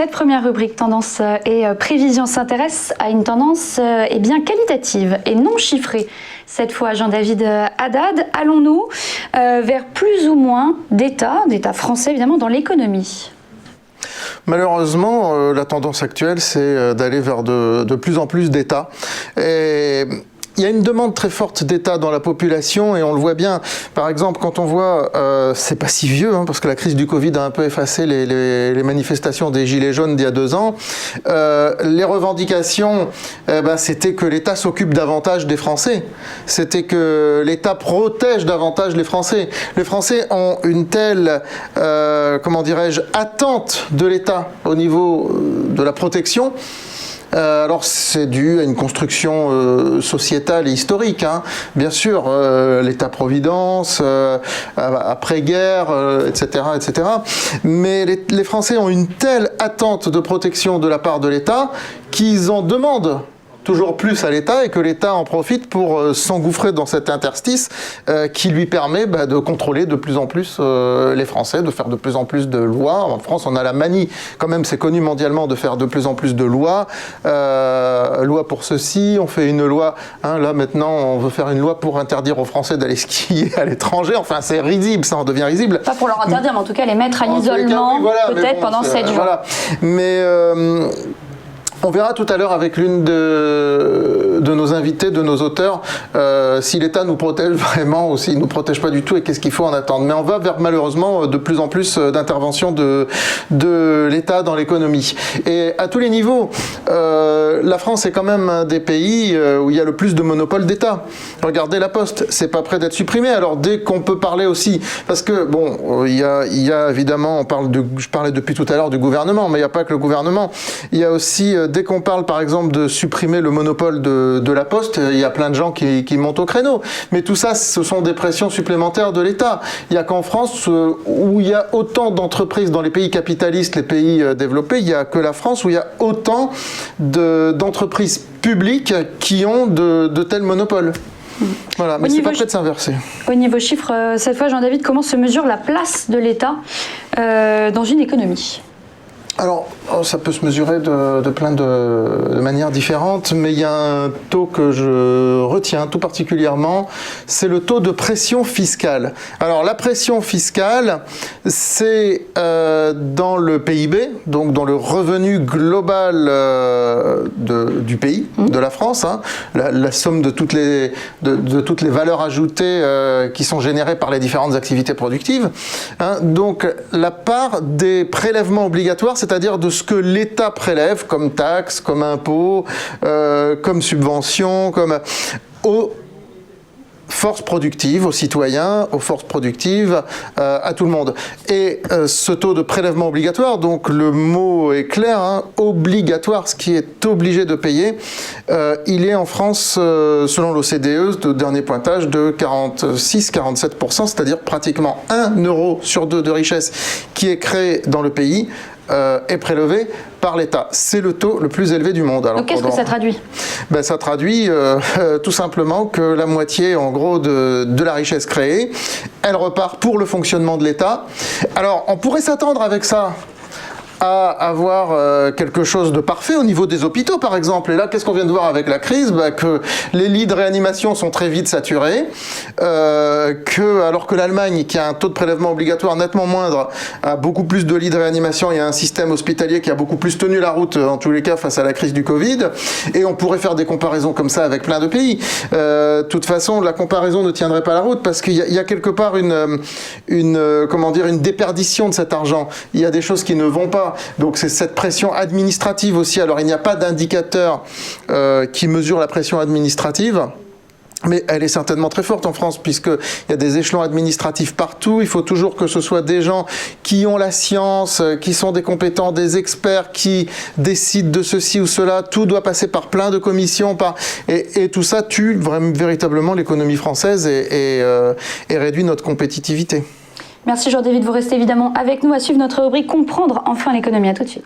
Cette première rubrique tendance et prévision s'intéresse à une tendance bien qualitative et non chiffrée. Cette fois, Jean-David Haddad, allons-nous vers plus ou moins d'États français évidemment dans l'économie? Malheureusement, la tendance actuelle, c'est d'aller vers de plus en plus d'États. Et il y a une demande très forte d'État dans la population et on le voit bien. Par exemple, quand on voit, c'est pas si vieux, parce que la crise du Covid a un peu effacé les manifestations des Gilets jaunes d'il y a 2 ans. Les revendications, c'était que l'État s'occupe davantage des Français. C'était que l'État protège davantage les Français. Les Français ont une telle, attente de l'État au niveau de la protection. Alors c'est dû à une construction sociétale et historique, bien sûr, l'État-providence, après-guerre, etc., etc. Mais les Français ont une telle attente de protection de la part de l'État qu'ils en demandent toujours plus à l'État et que l'État en profite pour s'engouffrer dans cet interstice qui lui permet de contrôler de plus en plus les Français, de faire de plus en plus de lois. En France, on a la manie, quand même, c'est connu mondialement, de faire de plus en plus de lois. Loi pour ceci, on fait une loi, là maintenant, on veut faire une loi pour interdire aux Français d'aller skier à l'étranger. Enfin, c'est risible, ça en devient risible. Pas pour leur interdire, mais en tout cas les mettre à l'isolement, peut-être pendant 7 jours. Voilà. Mais on verra tout à l'heure avec l'une de nos invités, de nos auteurs, si l'État nous protège vraiment ou s'il ne nous protège pas du tout et qu'est-ce qu'il faut en attendre. Mais on va vers malheureusement de plus en plus d'intervention de l'État dans l'économie. Et à tous les niveaux, la France est quand même un des pays où il y a le plus de monopoles d'État. Regardez la Poste, c'est pas prêt d'être supprimé. Alors dès qu'on peut parler aussi, parce que bon, il y a évidemment, je parlais depuis tout à l'heure du gouvernement, mais il n'y a pas que le gouvernement. Il y a aussi dès qu'on parle, par exemple, de supprimer le monopole de la Poste, il y a plein de gens qui montent au créneau. Mais tout ça, ce sont des pressions supplémentaires de l'État. Il n'y a qu'en France, où il y a autant d'entreprises dans les pays capitalistes, les pays développés, il n'y a que la France où il y a autant d'entreprises publiques qui ont de tels monopoles. Voilà, mais c'est pas prêt de s'inverser. Au niveau chiffres, cette fois, Jean-David, comment se mesure la place de l'État dans une économie ? Alors, ça peut se mesurer de plein de manières différentes, mais il y a un taux que je retiens tout particulièrement, c'est le taux de pression fiscale. Alors, la pression fiscale, c'est dans le PIB, donc dans le revenu global du pays, de la France, la somme de toutes les valeurs ajoutées qui sont générées par les différentes activités productives. Donc, la part des prélèvements obligatoires, c'est-à-dire de ce que l'État prélève comme taxes, comme impôts, comme subventions, aux forces productives, aux citoyens, aux forces productives, à tout le monde. Et ce taux de prélèvement obligatoire, donc le mot est clair, obligatoire, ce qui est obligé de payer, il est en France, selon l'OCDE, de dernier pointage, de 46-47%, c'est-à-dire pratiquement 1 euro sur 2 de richesse qui est créé dans le pays, est prélevé par l'État. C'est le taux le plus élevé du monde. Alors, donc qu'est-ce que ça traduit ? Ça traduit tout simplement que la moitié, en gros, de la richesse créée, elle repart pour le fonctionnement de l'État. Alors, on pourrait s'attendre avec ça à avoir quelque chose de parfait au niveau des hôpitaux, par exemple. Et là, qu'est-ce qu'on vient de voir avec la crise ? Que les lits de réanimation sont très vite saturés, alors que l'Allemagne, qui a un taux de prélèvement obligatoire nettement moindre, a beaucoup plus de lits de réanimation et a un système hospitalier qui a beaucoup plus tenu la route, en tous les cas, face à la crise du Covid. Et on pourrait faire des comparaisons comme ça avec plein de pays. De toute façon, la comparaison ne tiendrait pas la route parce qu'il y a quelque part une déperdition de cet argent. Il y a des choses qui ne vont pas. Donc c'est cette pression administrative aussi. Alors il n'y a pas d'indicateur qui mesure la pression administrative, mais elle est certainement très forte en France puisqu'il y a des échelons administratifs partout. Il faut toujours que ce soit des gens qui ont la science, qui sont des compétents, des experts qui décident de ceci ou cela. Tout doit passer par plein de commissions. Et tout ça tue véritablement l'économie française et réduit notre compétitivité. Merci Jean-David, vous restez évidemment avec nous à suivre notre rubrique Comprendre enfin l'économie. À tout de suite.